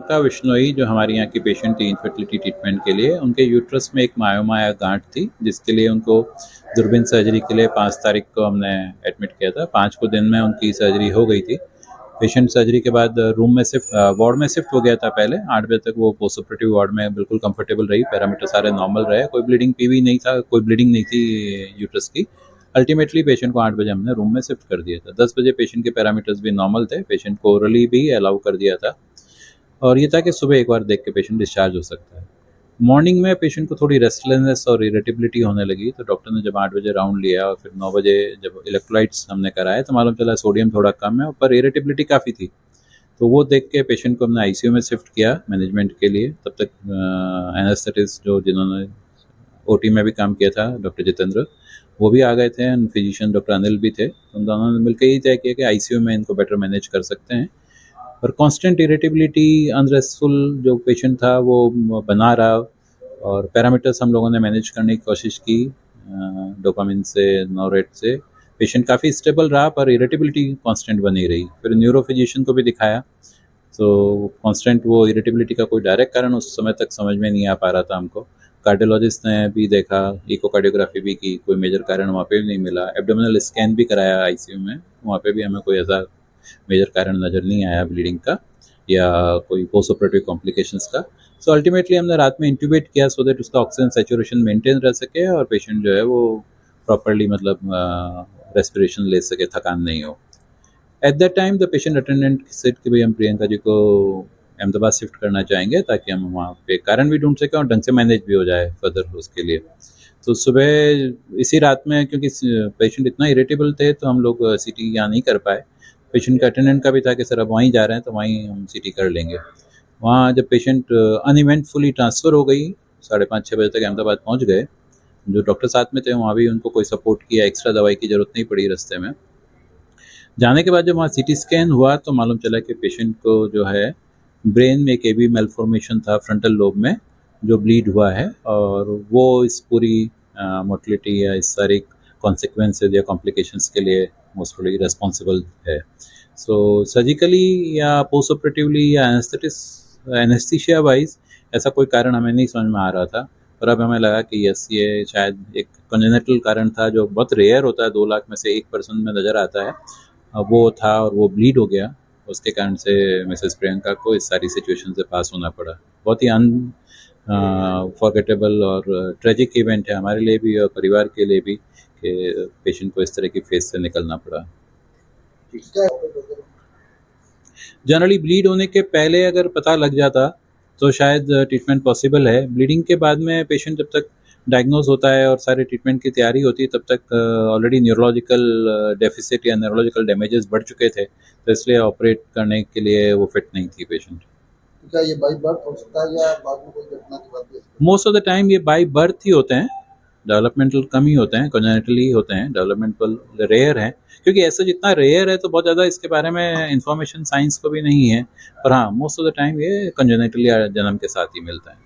प्रियंका विश्नोई जो हमारे यहाँ की पेशेंट थी इनफर्टिलिटी ट्रीटमेंट के लिए, उनके यूट्रस में एक मायोमा या गांठ थी जिसके लिए उनको दूरबीन सर्जरी के लिए 5 तारीख को हमने एडमिट किया था। 5 को दिन में उनकी सर्जरी हो गई थी। पेशेंट सर्जरी के बाद रूम में शिफ्ट वार्ड में शिफ्ट हो गया था। पहले 8 बजे तक वो पोस्ट ऑपरेटिव वार्ड में बिल्कुल कंफर्टेबल रही, पैरामीटर सारे नॉर्मल रहे, कोई ब्लीडिंग पीवी नहीं था, कोई ब्लीडिंग नहीं थी यूट्रस की। अल्टीमेटली पेशेंट को 8 बजे हमने रूम में शिफ्ट कर दिया था। 10 बजे पेशेंट के पैरामीटर्स भी नॉर्मल थे, पेशेंट को ओरली भी अलाउ कर दिया था और ये था कि सुबह एक बार देख के पेशेंट डिस्चार्ज हो सकता है। मॉर्निंग में पेशेंट को थोड़ी रेस्टलेसनेस और इरिटेबिलिटी होने लगी, तो डॉक्टर ने जब 8 बजे राउंड लिया और फिर 9 बजे जब इलेक्ट्रोलाइट्स हमने कराए तो मालूम चला सोडियम थोड़ा कम है, पर इरिटेबिलिटी काफ़ी थी। तो वो देख के पेशेंट को हमने आईसीयू में शिफ्ट किया मैनेजमेंट के लिए। तब तक एनेस्थेटिस्ट जो जिन्होंने ओटी में भी काम किया था, डॉक्टर जितेंद्र, वो भी आ गए थे, फिजिशियन डॉक्टर अनिल भी थे। तो दोनों ने मिलकर ही तय किया कि आईसीयू में इनको बेटर मैनेज कर सकते हैं। और कांस्टेंट इरिटेबिलिटी, अनरेस्टफुल जो पेशेंट था वो बना रहा और पैरामीटर्स हम लोगों ने मैनेज करने की कोशिश की, डोपामिन से, नोरेट से। पेशेंट काफ़ी स्टेबल रहा पर इरिटेबिलिटी कांस्टेंट बनी रही। फिर न्यूरो फिजिशियन को भी दिखाया, तो कांस्टेंट वो इरिटेबिलिटी का कोई डायरेक्ट कारण उस समय तक समझ में नहीं आ पा रहा था हमको। कार्डियोलॉजिस्ट ने भी देखा, इकोकार्डियोग्राफी भी की, कोई मेजर कारण वहाँ पे भी नहीं मिला। एब्डोमिनल स्कैन भी कराया आईसीयू में, वहाँ पे भी हमें कोई ऐसा मेजर कारण नज़र नहीं आया ब्लीडिंग का या कोई पोस्ट ऑपरेटिव कॉम्प्लिकेशंस का। सो अल्टीमेटली हमने रात में इंट्यूबेट किया सो दैट उसका ऑक्सीजन सैचुरेशन मेंटेन रह सके और पेशेंट जो है वो प्रॉपरली मतलब रेस्पिरेशन ले सके, थकान नहीं हो। At that time the patient attendant said कि भाई हम प्रियंका जी को अहमदाबाद शिफ्ट करना चाहेंगे ताकि हम वहाँ पे कारण भी ढूंढ सकें और ढंग से मैनेज भी हो जाए फर्दर उसके लिए। तो सुबह इसी रात में, क्योंकि पेशेंट इतना इरिटेबल थे तो हम लोग सीटी यहाँ नहीं कर पाए। पेशेंट का अटेंडेंट का भी था कि सर अब वहीं जा रहे हैं तो वहीं हम सीटी कर लेंगे। वहाँ जब पेशेंट अनइवेंटफुली ट्रांसफ़र हो गई, 5:30-6 बजे तक अहमदाबाद पहुँच गए। जो डॉक्टर साथ में थे वहाँ भी उनको कोई सपोर्ट किया, एक्स्ट्रा दवाई की ज़रूरत नहीं पड़ी रास्ते में। जाने के बाद जब वहाँ सीटी स्कैन हुआ तो मालूम चला कि पेशेंट को जो है ब्रेन में एक एबी मेलफॉर्मेशन था फ्रंटल लोब में, जो ब्लीड हुआ है और वो इस पूरी मोर्टलिटी या इस सारी कॉन्सिक्वेंसेज या कॉम्प्लिकेशंस के लिए मोस्टली रेस्पॉन्सिबल है। सो सर्जिकली या पोस्ट ऑपरेटिवली या एनेस्थीसिया वाइज ऐसा कोई कारण हमें नहीं समझ में आ रहा था, पर अब हमें लगा कि यस, ये शायद एक कंजेनिटल कारण था जो बहुत रेयर होता है, 2 लाख में से 1% में नज़र आता है। वो था और वो ब्लीड हो गया, उसके कारण से मिसेस प्रियंका को इस सारी सिचुएशन से पास होना पड़ा। बहुत ही अनफॉरगेटेबल और ट्रेजिक इवेंट है हमारे लिए भी और परिवार के लिए भी कि पेशेंट को इस तरह की फेज से निकलना पड़ा। जनरली ब्लीड होने के पहले अगर पता लग जाता तो शायद ट्रीटमेंट पॉसिबल है। ब्लीडिंग के बाद में पेशेंट जब तक डायग्नोज होता है और सारे ट्रीटमेंट की तैयारी होती है तब तक ऑलरेडी न्यूरोलॉजिकल डेफिसिट या न्यूरोलॉजिकल डैमेजेस बढ़ चुके थे, तो इसलिए ऑपरेट करने के लिए वो फिट नहीं थी पेशेंट। क्या ये बाई बर्थ हो सकता है या बाद में कोई घटना के बाद भी? मोस्ट ऑफ द टाइम ये बाई बर्थ ही होते हैं, डेवलपमेंटल कम ही होते हैं, कॉन्जेनिटली होते हैं, डेवलपमेंटल रेयर है। क्योंकि ऐसा जितना रेयर है तो बहुत ज़्यादा इसके बारे में इंफॉर्मेशन साइंस को भी नहीं है, पर हाँ मोस्ट ऑफ द टाइम ये कॉन्जेनिटली जन्म के साथ ही मिलता है।